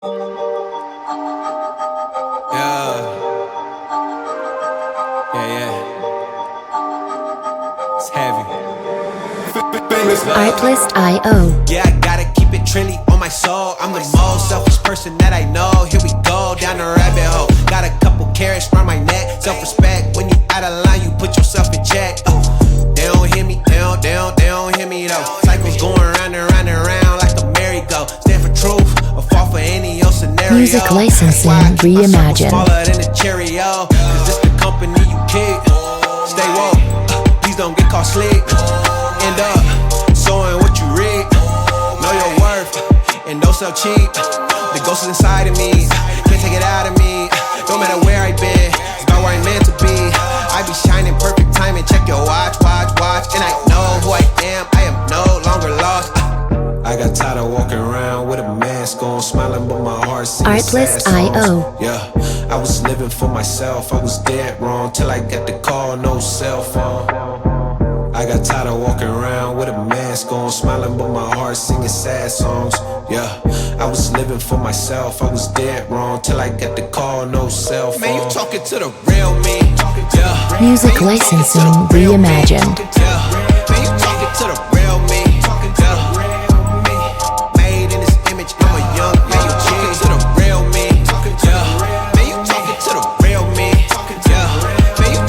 Yeah, yeah. It's heavy. Artlist.io. Yeah, I gotta keep it trendy on my soul. I'm the most selfish person that I know. Here we go, down the rabbit hole. Got a couple carrots round my neck. Self-respect, when you out of line, you put yourself in check. They don't hear me, they don't hear me though. Cycles going round and round and round like a merry-go. Stand for truth, or fall for any old scenario. Music licensing reimagined. Smaller than a Cheerio, cause this the company you keep. Stay woke, please don't get caught sleep. End up showing what you read. Know your worth, and don't sell cheap. The ghost is inside of me, can't take it out of me. No matter where I've been, it's about where I'm meant to be. I be shining perfect timing, check your watch. And I know who I am no longer lost. I got tired of walking around with a mask on, smiling but my heart singing sad songs. Artlist.io. Yeah, I was living for myself, I was dead wrong till I got the call, no cell phone. I got tired of walking around with a mask on, smiling but my heart singing sad songs. Yeah, I was living for myself, I was dead wrong till I got the call, no cell phone. Man, you talking to the real me. Yeah. Music licensing reimagined. Yeah.